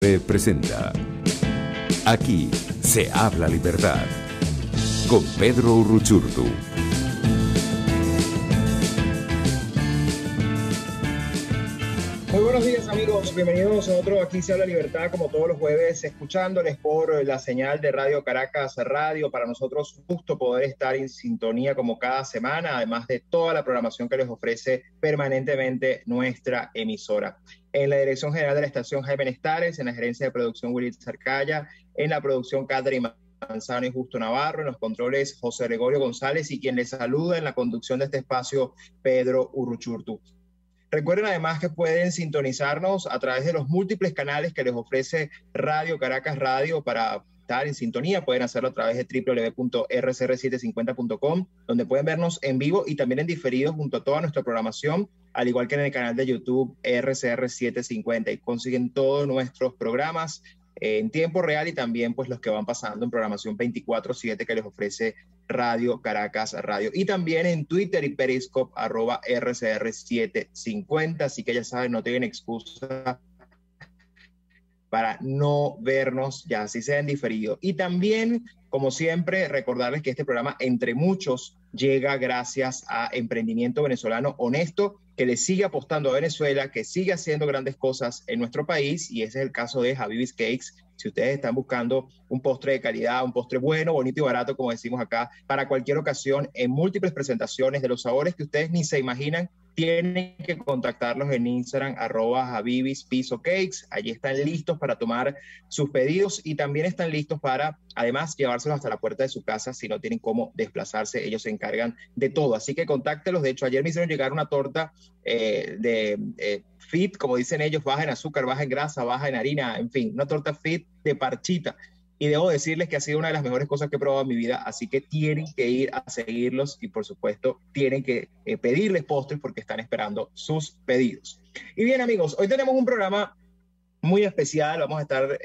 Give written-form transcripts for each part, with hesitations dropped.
Presenta Aquí se habla libertad con Pedro Uruchurtu. Muy buenos días, amigos, bienvenidos a otro Aquí se habla libertad, como todos los jueves, escuchándoles por la señal de Radio Caracas Radio. Para nosotros un gusto poder estar en sintonía como cada semana, además de toda la programación que les ofrece permanentemente nuestra emisora. En la dirección general de la estación, Jaime Nestares; en la gerencia de producción, Willy Zarcaya; en la producción, Catherine Manzano y Justo Navarro; en los controles, José Gregorio González; y quien les saluda en la conducción de este espacio, Pedro Uruchurtu. Recuerden además que pueden sintonizarnos a través de los múltiples canales que les ofrece Radio Caracas Radio para estar en sintonía. Pueden hacerlo a través de www.rcr750.com, donde pueden vernos en vivo y también en diferido junto a toda nuestra programación, al igual que en el canal de YouTube RCR750. Y consiguen todos nuestros programas en tiempo real y también pues los que van pasando en programación 24/7 que les ofrece Radio Caracas Radio, y también en Twitter y Periscope @RCR750. Así que ya saben, no tienen excusa para no vernos, ya así sea en diferido. Y también, como siempre, recordarles que este programa, entre muchos, llega gracias a Emprendimiento Venezolano Honesto, que le sigue apostando a Venezuela, que sigue haciendo grandes cosas en nuestro país, y ese es el caso de Habibis Cakes. Si ustedes están buscando un postre de calidad, un postre bueno, bonito y barato, como decimos acá, para cualquier ocasión, en múltiples presentaciones de los sabores que ustedes ni se imaginan, tienen que contactarlos en Instagram, @HabibisPizzocakes. Allí están listos para tomar sus pedidos y también están listos para, además, llevárselos hasta la puerta de su casa si no tienen cómo desplazarse. Ellos se encargan de todo, así que contáctelos. De hecho, ayer me hicieron llegar una torta fit, como dicen ellos, baja en azúcar, baja en grasa, baja en harina, en fin, una torta fit de parchita. Y debo decirles que ha sido una de las mejores cosas que he probado en mi vida, así que tienen que ir a seguirlos y, por supuesto, tienen que pedirles postres porque están esperando sus pedidos. Y bien, amigos, hoy tenemos un programa muy especial. Vamos a estar,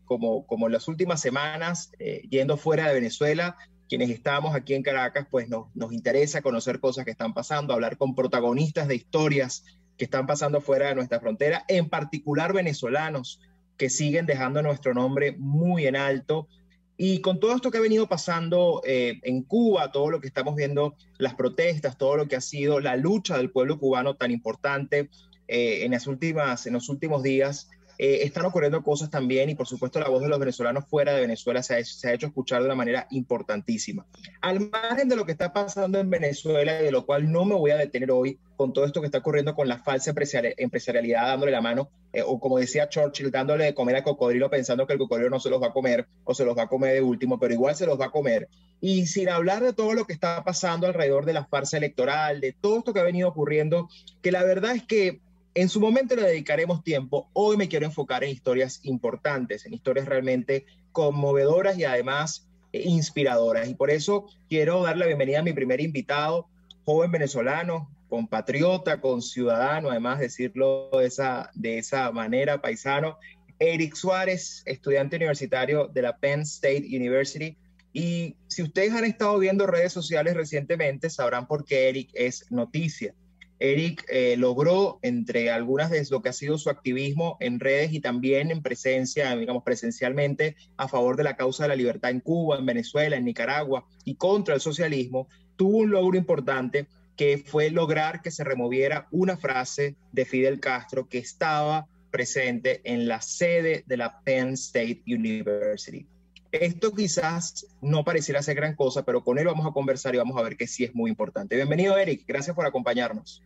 como en las últimas semanas, yendo fuera de Venezuela. Quienes estamos aquí en Caracas, pues nos interesa conocer cosas que están pasando, hablar con protagonistas de historias que están pasando fuera de nuestra frontera, en particular venezolanos que siguen dejando nuestro nombre muy en alto. Y con todo esto que ha venido pasando en Cuba, todo lo que estamos viendo, las protestas, todo lo que ha sido la lucha del pueblo cubano tan importante en los últimos días, están ocurriendo cosas también, y por supuesto la voz de los venezolanos fuera de Venezuela se ha hecho escuchar de una manera importantísima. Al margen de lo que está pasando en Venezuela, y de lo cual no me voy a detener hoy, con todo esto que está ocurriendo con la falsa empresarialidad dándole la mano, o como decía Churchill, dándole de comer al cocodrilo pensando que el cocodrilo no se los va a comer o se los va a comer de último, pero igual se los va a comer. Y sin hablar de todo lo que está pasando alrededor de la farsa electoral, de todo esto que ha venido ocurriendo, que la verdad es que en su momento le dedicaremos tiempo. Hoy me quiero enfocar en historias importantes, en historias realmente conmovedoras y además inspiradoras. Y por eso quiero dar la bienvenida a mi primer invitado, joven venezolano, compatriota, conciudadano, además decirlo de esa manera, paisano, Eric Suárez, estudiante universitario de la Penn State University. Y si ustedes han estado viendo redes sociales recientemente, sabrán por qué Eric es noticia. Eric logró, entre algunas de lo que ha sido su activismo en redes y también en presencia, digamos presencialmente, a favor de la causa de la libertad en Cuba, en Venezuela, en Nicaragua y contra el socialismo, tuvo un logro importante, que fue lograr que se removiera una frase de Fidel Castro que estaba presente en la sede de la Penn State University. Esto quizás no pareciera ser gran cosa, pero con él vamos a conversar y vamos a ver que sí es muy importante. Bienvenido, Eric. Gracias por acompañarnos.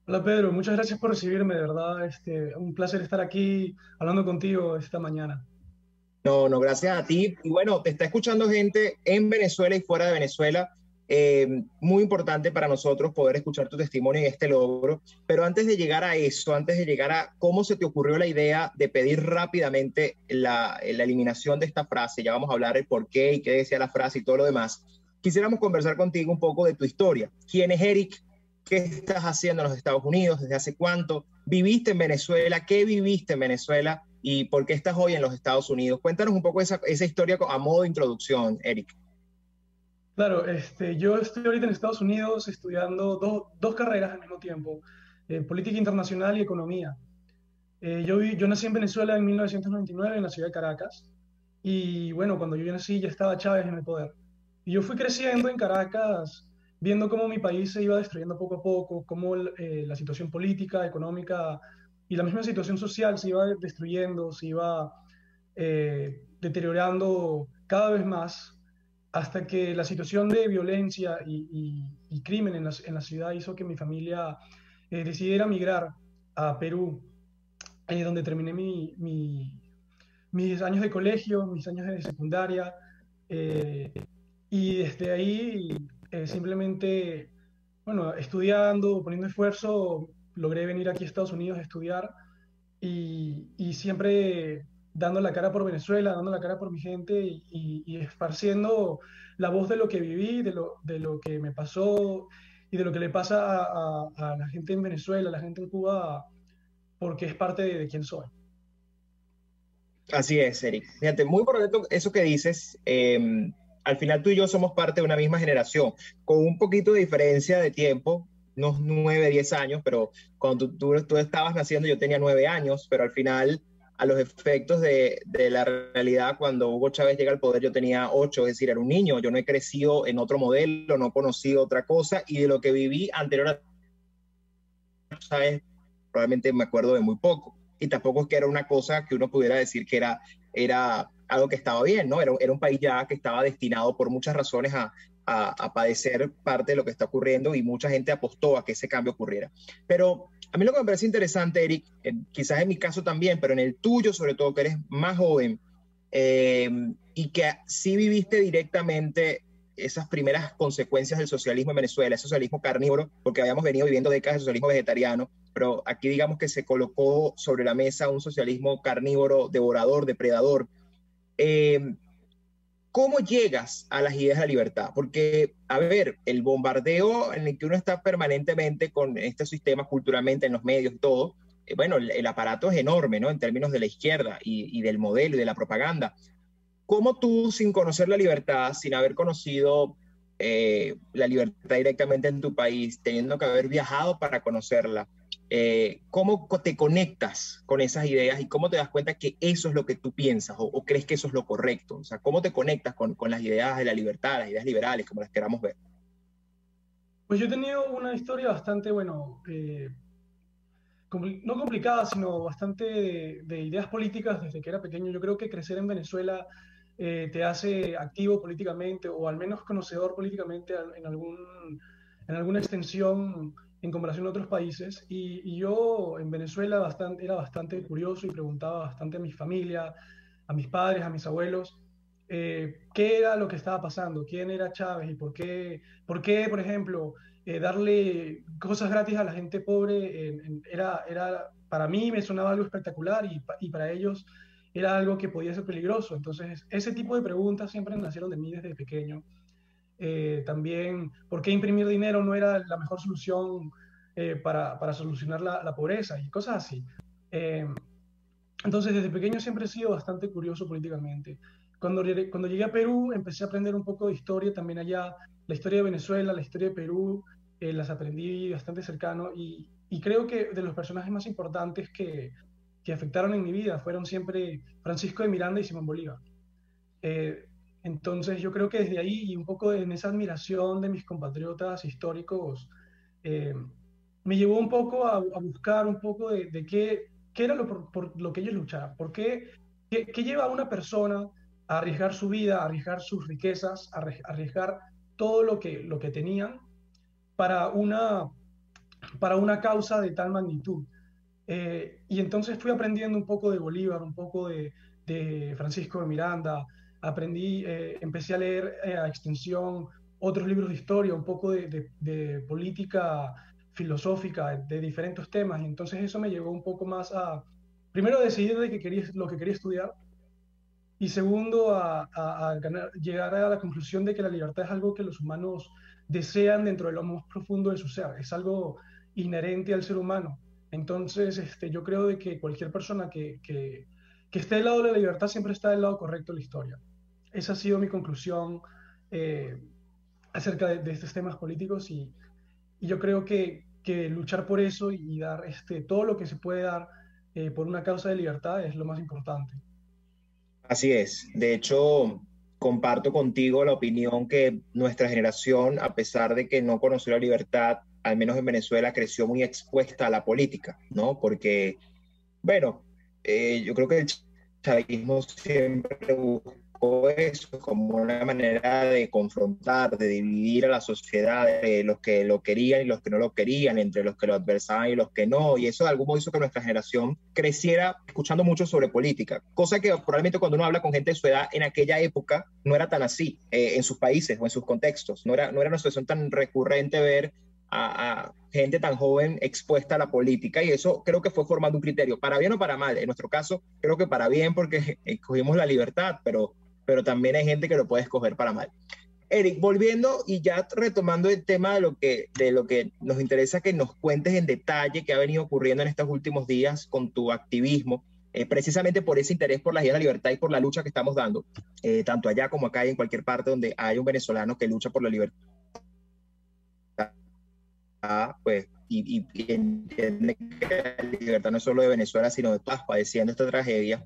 Hola Pedro, muchas gracias por recibirme, de verdad, un placer estar aquí hablando contigo esta mañana. No, gracias a ti. Y bueno, te está escuchando gente en Venezuela y fuera de Venezuela. Muy importante para nosotros poder escuchar tu testimonio y este logro. Pero antes de llegar a eso, antes de llegar a cómo se te ocurrió la idea de pedir rápidamente la eliminación de esta frase, ya vamos a hablar el por qué y qué decía la frase y todo lo demás, quisiéramos conversar contigo un poco de tu historia. ¿Quién es Eric? ¿Qué estás haciendo en los Estados Unidos? ¿Desde hace cuánto? ¿Viviste en Venezuela? ¿Qué viviste en Venezuela? ¿Y por qué estás hoy en los Estados Unidos? Cuéntanos un poco esa historia a modo de introducción, Eric. Claro, yo estoy ahorita en Estados Unidos estudiando dos carreras al mismo tiempo, política internacional y economía. Yo nací en Venezuela en 1999, en la ciudad de Caracas, y bueno, cuando yo nací ya estaba Chávez en el poder. Y yo fui creciendo en Caracas, viendo cómo mi país se iba destruyendo poco a poco, cómo la situación política, económica y la misma situación social se iba destruyendo, se iba deteriorando cada vez más, hasta que la situación de violencia y crimen en la ciudad hizo que mi familia decidiera migrar a Perú, donde terminé mis años de colegio, mis años de secundaria, eh, y desde ahí simplemente, bueno, estudiando, poniendo esfuerzo, logré venir aquí a Estados Unidos a estudiar y siempre dando la cara por Venezuela, dando la cara por mi gente y esparciendo la voz de lo que viví, de lo que me pasó y de lo que le pasa a la gente en Venezuela, a la gente en Cuba, porque es parte de quién soy. Así es, Eric. Fíjate, muy importante eso que dices. Al final tú y yo somos parte de una misma generación, con un poquito de diferencia de tiempo, unos 9, 10 años, pero cuando tú estabas naciendo yo tenía 9 años, pero al final, a los efectos de la realidad, cuando Hugo Chávez llega al poder yo tenía 8, es decir, era un niño, yo no he crecido en otro modelo, no he conocido otra cosa, y de lo que viví anterior a Chávez probablemente me acuerdo de muy poco. Y tampoco es que era una cosa que uno pudiera decir que era algo que estaba bien, ¿no? Era un país ya que estaba destinado por muchas razones a padecer parte de lo que está ocurriendo y mucha gente apostó a que ese cambio ocurriera. Pero a mí lo que me parece interesante, Eric, quizás en mi caso también, pero en el tuyo sobre todo, que eres más joven eh, y que sí viviste directamente esas primeras consecuencias del socialismo en Venezuela, el socialismo carnívoro, porque habíamos venido viviendo décadas de socialismo vegetariano, pero aquí digamos que se colocó sobre la mesa un socialismo carnívoro, devorador, depredador. Eh, ¿Cómo llegas a las ideas de la libertad? Porque, a ver, el bombardeo en el que uno está permanentemente con este sistema culturalmente en los medios y todo, bueno, el aparato es enorme, ¿no? En términos de la izquierda y del modelo y de la propaganda. ¿Cómo tú, sin conocer la libertad, sin haber conocido la libertad directamente en tu país, teniendo que haber viajado para conocerla, cómo te conectas con esas ideas y cómo te das cuenta que eso es lo que tú piensas o crees que eso es lo correcto? O sea, ¿cómo te conectas con las ideas de la libertad, las ideas liberales, como las queramos ver? Pues yo he tenido una historia bastante, bueno, no complicada, sino bastante de ideas políticas desde que era pequeño. Yo creo que crecer en Venezuela te hace activo políticamente o al menos conocedor políticamente en alguna extensión en comparación a otros países. Y yo en Venezuela era bastante curioso y preguntaba bastante a mi familia, a mis padres, a mis abuelos, qué era lo que estaba pasando, quién era Chávez y por ejemplo, darle cosas gratis a la gente pobre para mí me sonaba algo espectacular y para ellos era algo que podía ser peligroso. Entonces, ese tipo de preguntas siempre nacieron de mí desde pequeño. También, ¿por qué imprimir dinero no era la mejor solución para solucionar la pobreza y cosas así? Eh, entonces, desde pequeño siempre he sido bastante curioso políticamente. Cuando llegué a Perú, empecé a aprender un poco de historia también allá, la historia de Venezuela, la historia de Perú, las aprendí bastante cercano y creo que de los personajes más importantes que afectaron en mi vida fueron siempre Francisco de Miranda y Simón Bolívar. Eh, entonces, yo creo que desde ahí y un poco en esa admiración de mis compatriotas históricos, eh, me llevó un poco a buscar un poco de qué era por lo que ellos luchaban, qué lleva a una persona a arriesgar su vida, a arriesgar sus riquezas, a arriesgar todo lo que tenían para una causa de tal magnitud. Y entonces fui aprendiendo un poco de Bolívar, un poco de Francisco de Miranda, empecé a leer a extensión otros libros de historia, un poco de política filosófica, de diferentes temas, y entonces eso me llevó un poco más primero a decidir lo que quería estudiar, y segundo llegar a la conclusión de que la libertad es algo que los humanos desean dentro de lo más profundo de su ser, es algo inherente al ser humano. Entonces, yo creo de que cualquier persona que esté del lado de la libertad siempre está del lado correcto de la historia. Esa ha sido mi conclusión eh, acerca de estos temas políticos y yo creo que luchar por eso y dar todo lo que se puede dar por una causa de libertad es lo más importante. Así es. De hecho, comparto contigo la opinión que nuestra generación, a pesar de que no conoció la libertad, al menos en Venezuela, creció muy expuesta a la política, ¿no? Porque, bueno, yo creo que el chavismo siempre buscó eso como una manera de confrontar, de dividir a la sociedad, de los que lo querían y los que no lo querían, entre los que lo adversaban y los que no, y eso de algún modo hizo que nuestra generación creciera escuchando mucho sobre política, cosa que probablemente cuando uno habla con gente de su edad en aquella época no era tan así, en sus países o en sus contextos, no era una situación tan recurrente ver a gente tan joven expuesta a la política, y eso creo que fue formando un criterio, para bien o para mal. En nuestro caso, creo que para bien porque escogimos la libertad, pero también hay gente que lo puede escoger para mal. Eric, volviendo y ya retomando el tema de lo que nos interesa que nos cuentes en detalle qué ha venido ocurriendo en estos últimos días con tu activismo, precisamente por ese interés por la idea de la libertad y por la lucha que estamos dando, tanto allá como acá y en cualquier parte donde hay un venezolano que lucha por la libertad, pues, y entiende que la libertad no es solo de Venezuela, sino de todas, padeciendo esta tragedia.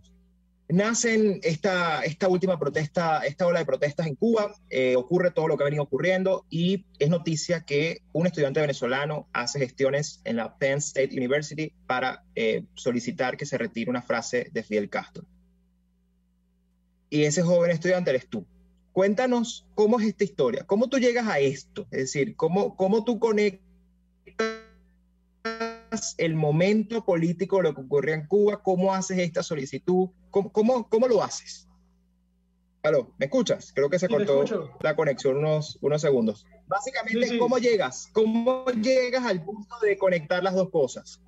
Nacen esta última protesta, esta ola de protestas en Cuba, ocurre todo lo que ha venido ocurriendo y es noticia que un estudiante venezolano hace gestiones en la Penn State University para solicitar que se retire una frase de Fidel Castro. Y ese joven estudiante eres tú. Cuéntanos cómo es esta historia, cómo tú llegas a esto, es decir, cómo tú conectas el momento político, lo que ocurrió en Cuba, cómo haces esta solicitud, cómo lo haces. ¿Aló? ¿Me escuchas? Creo que se Sí, te cortó escucho. la conexión unos segundos. Sí, Básicamente, sí. ¿cómo llegas al punto de conectar las dos cosas?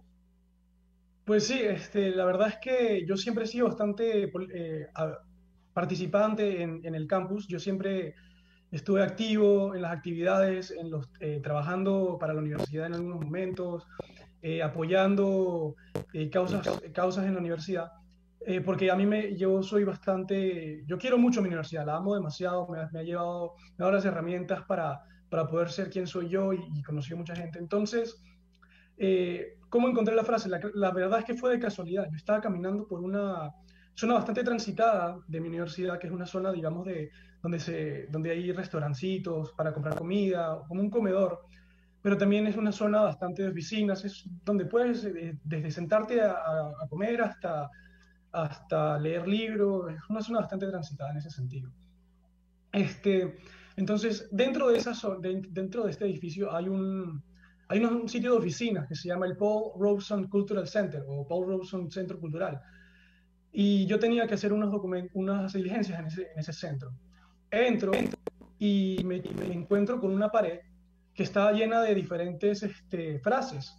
Pues sí, la verdad es que yo siempre he sido bastante participante en el campus. Yo siempre estuve activo en las actividades, trabajando para la universidad en algunos momentos, apoyando causas en la universidad. Porque yo soy bastante, yo quiero mucho mi universidad, la amo demasiado, me ha dado las herramientas para poder ser quien soy yo y conocí a mucha gente. Entonces, ¿cómo encontré la frase? La verdad es que fue de casualidad. Yo estaba caminando por una zona bastante transitada de mi universidad, que es una zona, digamos, donde hay restaurancitos para comprar comida, como un comedor, pero también es una zona bastante de oficinas, es donde puedes, desde sentarte a comer hasta leer libros, es una zona bastante transitada en ese sentido. Este, entonces, dentro de este edificio hay un sitio de oficinas que se llama el Paul Robeson Cultural Center o Paul Robeson Centro Cultural. Y yo tenía que hacer unas diligencias en ese centro. Entro y me encuentro con una pared que estaba llena de diferentes frases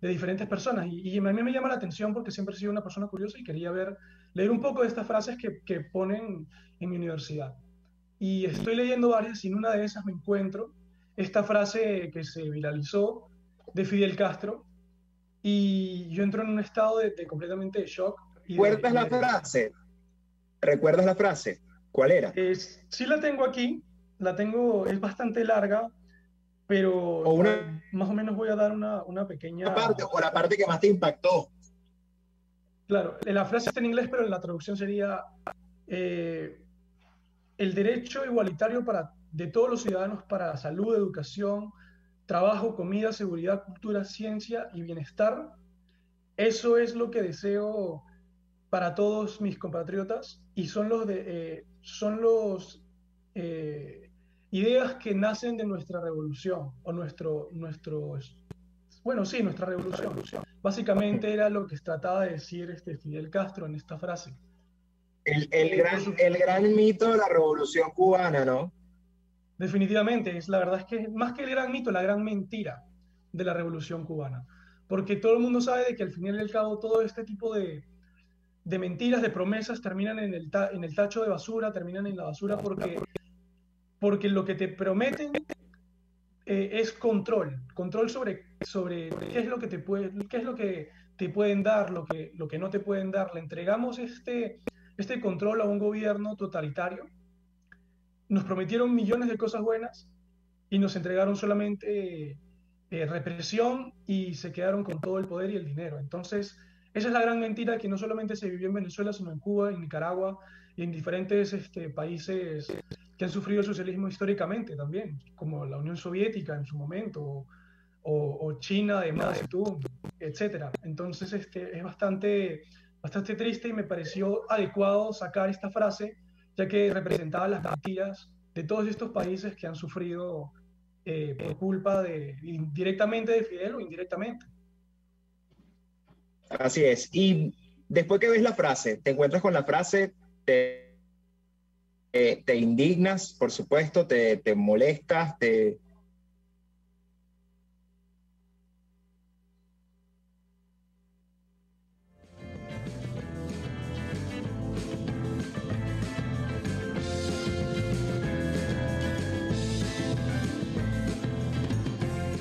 de diferentes personas. Y a mí me llama la atención porque siempre he sido una persona curiosa y quería leer un poco de estas frases que ponen en mi universidad. Y estoy leyendo varias y en una de esas me encuentro esta frase que se viralizó de Fidel Castro y yo entro en un estado de completamente de shock y de... ¿Recuerdas Y la de frase? ¿Recuerdas la frase? ¿Cuál era? sí la tengo aquí, es bastante larga, pero ¿O una más o menos voy a dar una pequeña... parte, o la parte que más te impactó? Claro, la frase está en inglés, pero la traducción sería eh, el derecho igualitario de todos los ciudadanos para salud, educación, trabajo, comida, seguridad, cultura, ciencia y bienestar. Eso es lo que deseo para todos mis compatriotas y son los ideas que nacen de nuestra revolución o bueno, sí, nuestra revolución. Básicamente era lo que trataba de decir Fidel Castro en esta frase. El, el, Por gran, su, el gran mito de la revolución cubana, ¿no? Definitivamente, la verdad es que más que el gran mito, la gran mentira de la revolución cubana. Porque todo el mundo sabe de que al final y al cabo todo este tipo de mentiras, de promesas, terminan en el tacho de basura, terminan en la basura porque lo que te prometen es control sobre qué es lo que te pueden dar, lo que no te pueden dar. Le entregamos este control a un gobierno totalitario, nos prometieron millones de cosas buenas y nos entregaron solamente represión y se quedaron con todo el poder y el dinero. Entonces, esa es la gran mentira que no solamente se vivió en Venezuela, sino en Cuba, en Nicaragua y en diferentes países que han sufrido el socialismo históricamente también, como la Unión Soviética en su momento, o China de Mao Zedong, etcétera. Entonces, es bastante triste y me pareció adecuado sacar esta frase, ya que representaba las mentiras de todos estos países que han sufrido por culpa directamente de Fidel o indirectamente. Así es. Y después que ves la frase, te encuentras con la frase, te indignas, por supuesto, te molestas, está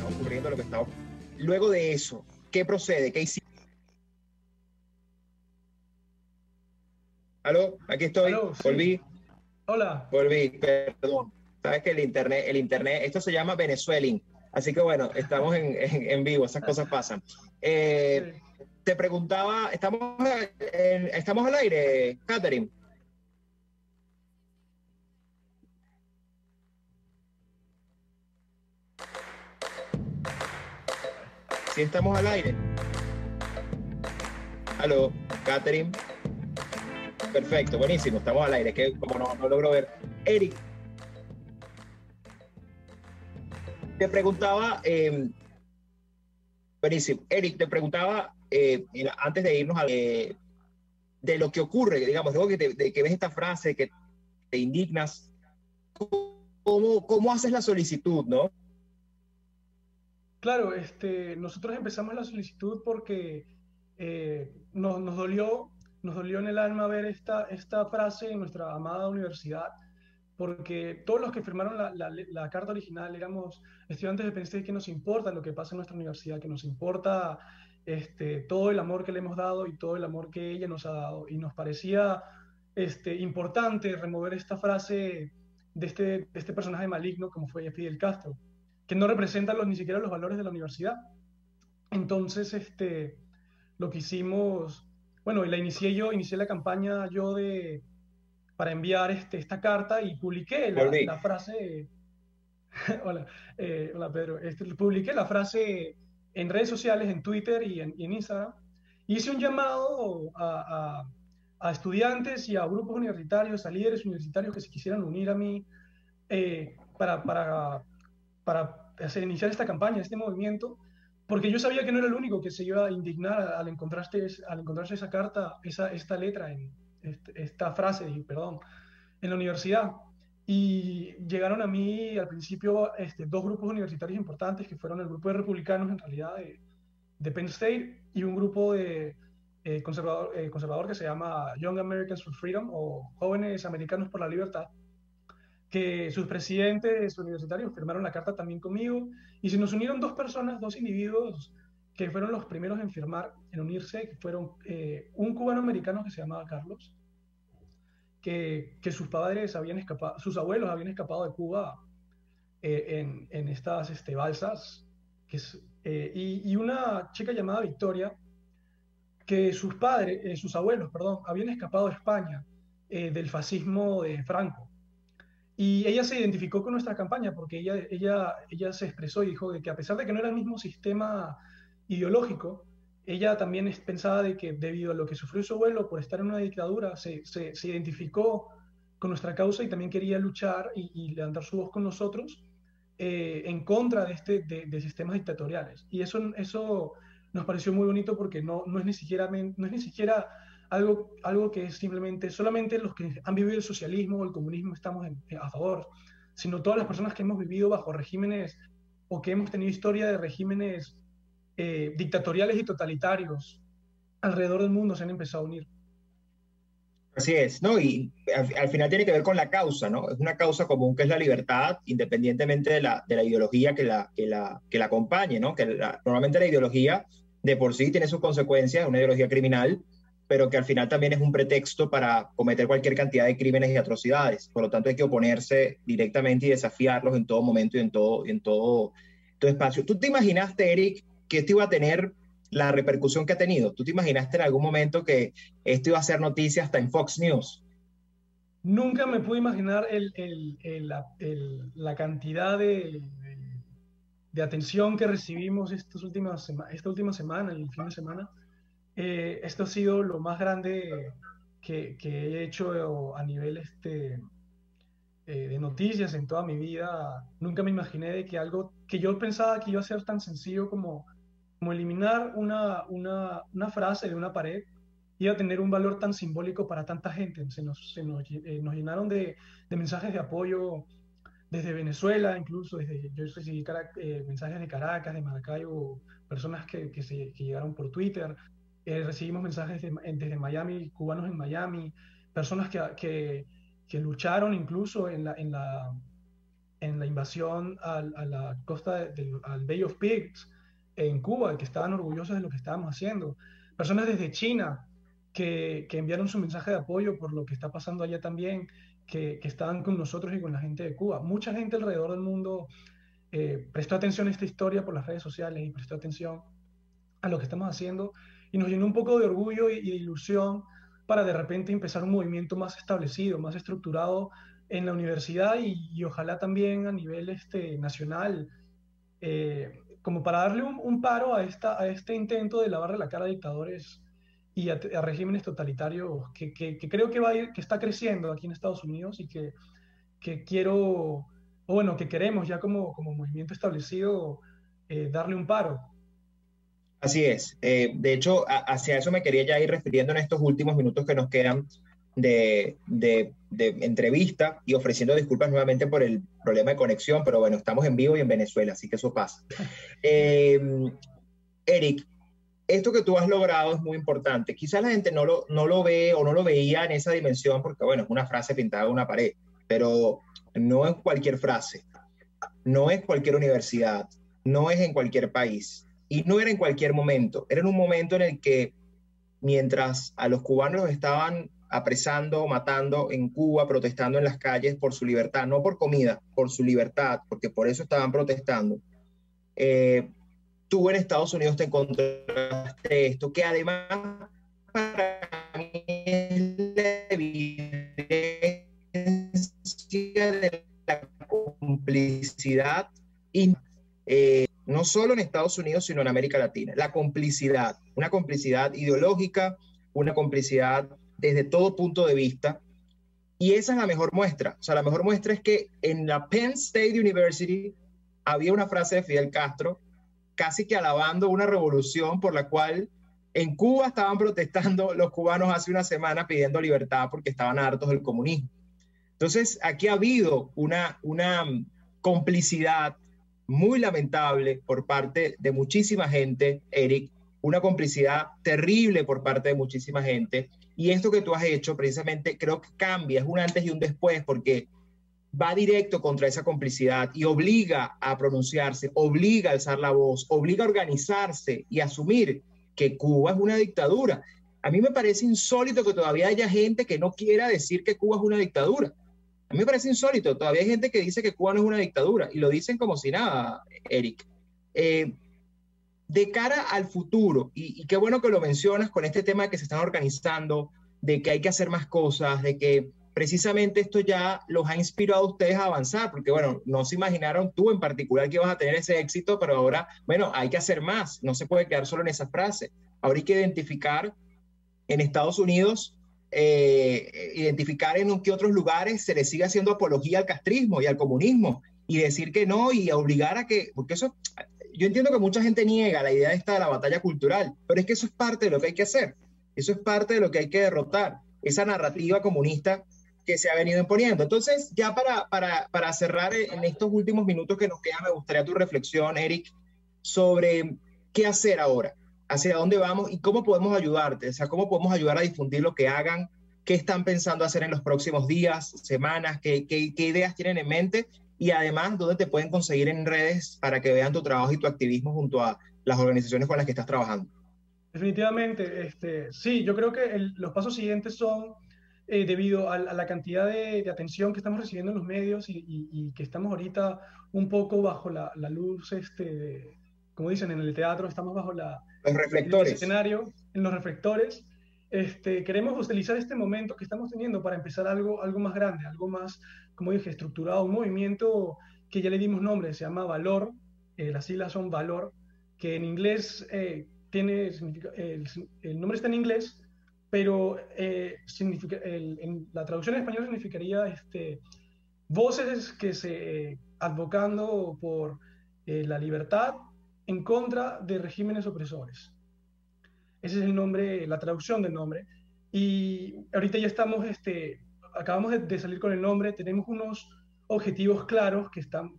ocurriendo lo que está ocurriendo. Luego de eso, ¿qué procede? ¿Qué hiciste? ¿Aló? Aquí estoy. Aló, sí. Volví. Hola. Volví, perdón. Sabes que el internet, esto se llama Venezueling. Así que bueno, estamos en vivo, esas cosas pasan. Sí. Te preguntaba, ¿estamos al aire, Catherine? Sí, estamos al aire. Aló, Catherine. Perfecto, buenísimo, estamos al aire, que como no logro ver. Eric, te preguntaba, buenísimo, Eric, te preguntaba, antes de irnos de lo que ocurre, digamos, luego de que ves esta frase, que te indignas, ¿cómo haces la solicitud, no? Claro, nosotros empezamos la solicitud porque nos dolió en el alma ver esta frase en nuestra amada universidad, porque todos los que firmaron la carta original éramos estudiantes de Penn State que nos importa lo que pasa en nuestra universidad, que nos importa todo el amor que le hemos dado y todo el amor que ella nos ha dado. Y nos parecía importante remover esta frase de este personaje maligno como fue Fidel Castro, que no representa ni siquiera los valores de la universidad. Entonces, lo que hicimos, bueno, y inicié la campaña yo para enviar esta carta y publiqué la frase. Hola, hola Pedro. Publiqué la frase en redes sociales, en Twitter y en Instagram. Hice un llamado a estudiantes y a grupos universitarios, a líderes universitarios que se quisieran unir a mí para iniciar esta campaña, este movimiento, porque yo sabía que no era el único que se iba a indignar al encontrarse esa carta, esta letra, esta frase, perdón, en la universidad. Y llegaron a mí al principio dos grupos universitarios importantes, que fueron el grupo de republicanos, en realidad, de Penn State, y un grupo de conservador que se llama Young Americans for Freedom, o Jóvenes Americanos por la Libertad, que sus presidentes universitarios firmaron la carta también conmigo, y se nos unieron dos individuos que fueron los primeros en firmar, en unirse, que fueron un cubano-americano que se llamaba Carlos, que sus abuelos habían escapado de Cuba en estas balsas, y una chica llamada Victoria, que sus abuelos, habían escapado de España, del fascismo de Franco. Y ella se identificó con nuestra campaña porque ella se expresó y dijo de que a pesar de que no era el mismo sistema ideológico, ella también pensaba de que debido a lo que sufrió su abuelo por estar en una dictadura, se identificó con nuestra causa y también quería luchar y levantar su voz con nosotros en contra de sistemas dictatoriales. Y eso nos pareció muy bonito porque no es ni siquiera algo que es solamente los que han vivido el socialismo o el comunismo estamos a favor, sino todas las personas que hemos vivido bajo regímenes o que hemos tenido historia de regímenes dictatoriales y totalitarios alrededor del mundo se han empezado a unir. Así es, ¿no? Y al final tiene que ver con la causa, ¿no? Es una causa común que es la libertad, independientemente de la ideología que la acompañe, ¿no? Normalmente la ideología de por sí tiene sus consecuencias, una ideología criminal, pero que al final también es un pretexto para cometer cualquier cantidad de crímenes y atrocidades. Por lo tanto, hay que oponerse directamente y desafiarlos en todo momento y en todo espacio. ¿Tú te imaginaste, Eric, que esto iba a tener la repercusión que ha tenido. ¿Tú te imaginaste en algún momento que esto iba a ser noticia hasta en Fox News? Nunca me pude imaginar la cantidad de atención que recibimos esta última semana y el fin de semana. Esto ha sido lo más grande que he hecho a nivel de noticias en toda mi vida. Nunca me imaginé de que algo que yo pensaba que iba a ser tan sencillo como eliminar una frase de una pared iba a tener un valor tan simbólico para tanta gente. Nos llenaron de mensajes de apoyo desde Venezuela, incluso yo recibí mensajes de Caracas, de Maracaibo, personas que llegaron por Twitter. Recibimos mensajes desde Miami, cubanos en Miami, personas que lucharon incluso en la invasión a la costa al Bay of Pigs en Cuba, que estaban orgullosos de lo que estábamos haciendo. Personas desde China que enviaron su mensaje de apoyo por lo que está pasando allá también, que estaban con nosotros y con la gente de Cuba. Mucha gente alrededor del mundo prestó atención a esta historia por las redes sociales y prestó atención a lo que estamos haciendo y nos llenó un poco de orgullo y de ilusión para de repente empezar un movimiento más establecido, más estructurado en la universidad y ojalá también a nivel nacional, como para darle un paro a este intento de lavarle la cara a dictadores y a regímenes totalitarios que creo que que está creciendo aquí en Estados Unidos y que quiero, o bueno, que queremos ya como movimiento establecido darle un paro. Así es. De hecho, hacia eso me quería ya ir refiriendo en estos últimos minutos que nos quedan de entrevista y ofreciendo disculpas nuevamente por el problema de conexión, pero bueno, estamos en vivo y en Venezuela, así que eso pasa. Eric, esto que tú has logrado es muy importante. Quizás la gente no lo ve o no lo veía en esa dimensión porque, bueno, es una frase pintada en una pared, pero no es cualquier frase, no es cualquier universidad, no es en cualquier país y no era en cualquier momento. Era en un momento en el que mientras a los cubanos los estaban apresando, matando en Cuba, protestando en las calles por su libertad, no por comida, por su libertad, porque por eso estaban protestando. Tú en Estados Unidos te encontraste esto, que además para mí es la evidencia de la complicidad, y, no solo en Estados Unidos, sino en América Latina. La complicidad, una complicidad ideológica, una complicidad desde todo punto de vista. Y esa es la mejor muestra. O sea, la mejor muestra es que en la Penn State University había una frase de Fidel Castro casi que alabando una revolución por la cual en Cuba estaban protestando los cubanos hace una semana pidiendo libertad porque estaban hartos del comunismo. Entonces, aquí ha habido una complicidad muy lamentable por parte de muchísima gente, Eric, una complicidad terrible por parte de muchísima gente. Y esto que tú has hecho, precisamente, creo que cambia, es un antes y un después, porque va directo contra esa complicidad y obliga a pronunciarse, obliga a alzar la voz, obliga a organizarse y a asumir que Cuba es una dictadura. A mí me parece insólito que todavía haya gente que no quiera decir que Cuba es una dictadura. A mí me parece insólito, todavía hay gente que dice que Cuba no es una dictadura y lo dicen como si nada, Eric. De cara al futuro, y qué bueno que lo mencionas con este tema de que se están organizando, de que hay que hacer más cosas, de que precisamente esto ya los ha inspirado a ustedes a avanzar, porque bueno, no se imaginaron tú en particular que ibas a tener ese éxito, pero ahora, bueno, hay que hacer más, no se puede quedar solo en esa frase. Ahora hay que identificar en Estados Unidos, identificar en qué otros lugares se le sigue haciendo apología al castrismo y al comunismo, y decir que no, y obligar a que, porque eso, yo entiendo que mucha gente niega la idea esta de la batalla cultural, pero es que eso es parte de lo que hay que hacer, eso es parte de lo que hay que derrotar, esa narrativa comunista que se ha venido imponiendo. Entonces, ya para cerrar en estos últimos minutos que nos quedan, me gustaría tu reflexión, Eric, sobre qué hacer ahora, hacia dónde vamos y cómo podemos ayudarte, o sea, cómo podemos ayudar a difundir lo que hagan, qué están pensando hacer en los próximos días, semanas, qué ideas tienen en mente y además dónde te pueden conseguir en redes para que vean tu trabajo y tu activismo junto a las organizaciones con las que estás trabajando. Definitivamente, sí, yo creo que los pasos siguientes son debido a la cantidad de atención que estamos recibiendo en los medios y que estamos ahorita un poco bajo la luz como dicen en el teatro, estamos bajo Los reflectores. el escenario, en los reflectores. Queremos utilizar este momento que estamos teniendo para empezar algo más grande, algo más, como dije, estructurado, un movimiento que ya le dimos nombre, se llama Valor, las siglas son Valor, que en inglés el nombre está en inglés, pero la traducción en español significaría voces que se advocando por la libertad en contra de regímenes opresores. Ese es el nombre, la traducción del nombre. Y ahorita ya estamos, acabamos de salir con el nombre, tenemos unos objetivos claros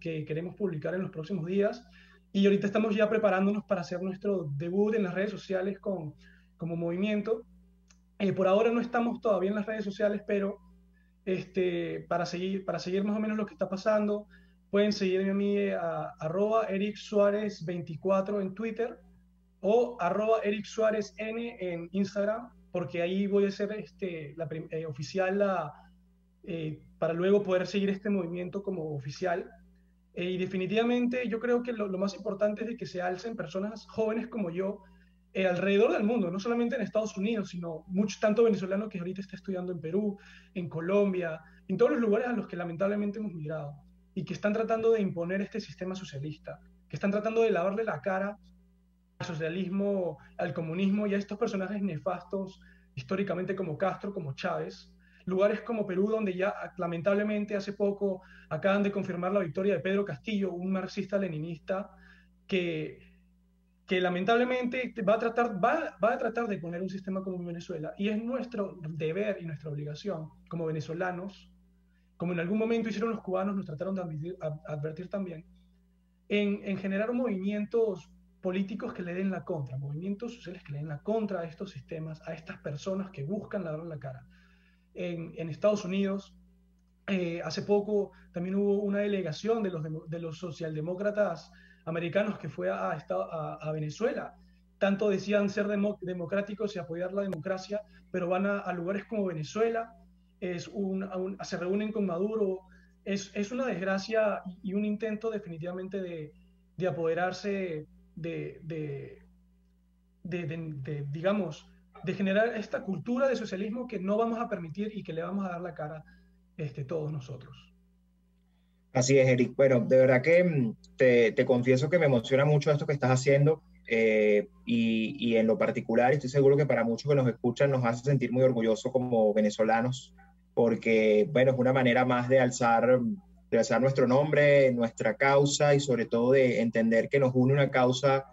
que queremos publicar en los próximos días, y ahorita estamos ya preparándonos para hacer nuestro debut en las redes sociales como movimiento. Por ahora no estamos todavía en las redes sociales, pero para seguir más o menos lo que está pasando, pueden seguirme a mí a @ericsuarez24 en Twitter o @ericsuarezn en Instagram, porque ahí voy a ser oficial para luego poder seguir este movimiento como oficial. Y definitivamente yo creo que lo más importante es de que se alcen personas jóvenes como yo alrededor del mundo, no solamente en Estados Unidos, sino tanto venezolano que ahorita está estudiando en Perú, en Colombia, en todos los lugares a los que lamentablemente hemos migrado, y que están tratando de imponer este sistema socialista, que están tratando de lavarle la cara al socialismo, al comunismo y a estos personajes nefastos históricamente como Castro, como Chávez. Lugares como Perú, donde ya lamentablemente hace poco acaban de confirmar la victoria de Pedro Castillo, un marxista-leninista que lamentablemente va a tratar de poner un sistema como en Venezuela. Y es nuestro deber y nuestra obligación como venezolanos, como en algún momento hicieron los cubanos, nos trataron de advertir también, en generar movimientos políticos que le den la contra, movimientos sociales que le den la contra a estos sistemas, a estas personas que buscan lavar la cara. En Estados Unidos, hace poco también hubo una delegación de los socialdemócratas americanos que fue a Venezuela. Tanto decían ser democráticos y apoyar la democracia, pero van a lugares como Venezuela, se reúnen con Maduro. Es una desgracia y un intento definitivamente de apoderarse digamos, de generar esta cultura de socialismo que no vamos a permitir y que le vamos a dar la cara todos nosotros. Así es, Eric. Bueno, de verdad que te confieso que me emociona mucho esto que estás haciendo, y en lo particular estoy seguro que para muchos que nos escuchan nos hace sentir muy orgullosos como venezolanos, porque, bueno, es una manera más de alzar nuestro nombre, nuestra causa, y sobre todo de entender que nos une una causa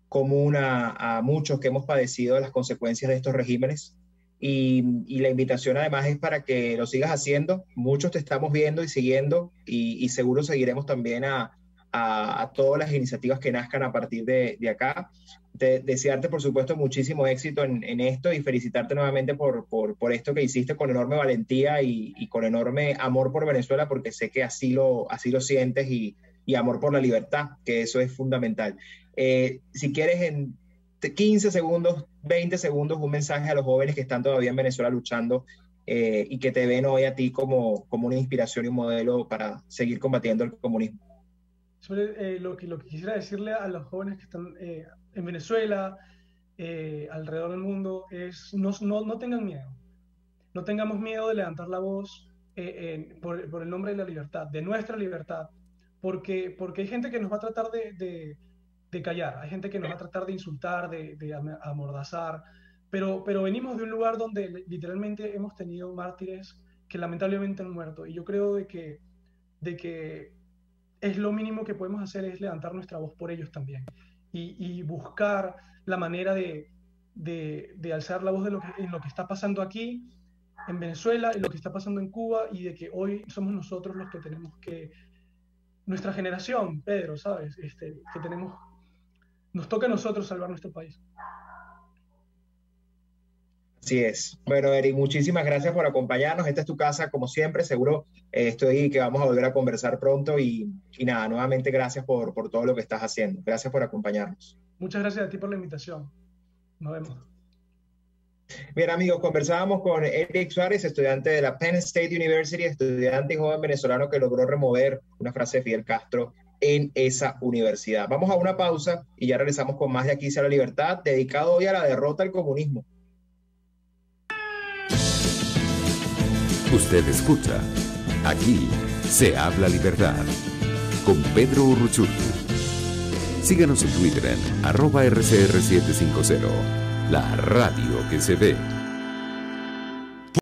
común a muchos que hemos padecido las consecuencias de estos regímenes. Y la invitación además es para que lo sigas haciendo. Muchos te estamos viendo y siguiendo, y seguro seguiremos también a todas las iniciativas que nazcan a partir de acá. Desearte, por supuesto, muchísimo éxito en esto, y felicitarte nuevamente por esto que hiciste con enorme valentía y con enorme amor por Venezuela, porque sé que así lo sientes, y amor por la libertad, que eso es fundamental. Si quieres, en 15 segundos, 20 segundos, un mensaje a los jóvenes que están todavía en Venezuela luchando, y que te ven hoy a ti como una inspiración y un modelo para seguir combatiendo el comunismo. Lo que quisiera decirle a los jóvenes que están en Venezuela, alrededor del mundo, es no tengan miedo. No tengamos miedo de levantar la voz por el nombre de la libertad, de nuestra libertad, porque hay gente que nos va a tratar de callar, hay gente que nos va a tratar de insultar, de amordazar, pero venimos de un lugar donde literalmente hemos tenido mártires que lamentablemente han muerto, y yo creo de que es lo mínimo que podemos hacer, es levantar nuestra voz por ellos también, y buscar la manera de alzar la voz en lo que está pasando aquí en Venezuela, en lo que está pasando en Cuba, y de que hoy somos nosotros los que tenemos que, nuestra generación, Pedro, ¿sabes? Nos toca a nosotros salvar nuestro país. Así es. Bueno, Eric, muchísimas gracias por acompañarnos. Esta es tu casa, como siempre. Seguro estoy que vamos a volver a conversar pronto, y nada, nuevamente gracias por todo lo que estás haciendo. Gracias por acompañarnos. Muchas gracias a ti por la invitación. Nos vemos. Bien, amigos, conversábamos con Eric Suárez, estudiante de la Penn State University, estudiante y joven venezolano que logró remover una frase de Fidel Castro en esa universidad. Vamos a una pausa y ya regresamos con más de Aquí se habla libertad, dedicado hoy a la derrota al comunismo. Usted escucha Aquí se habla libertad con Pedro Urruchurtu. Síganos en Twitter en @RCR750, la radio que se ve.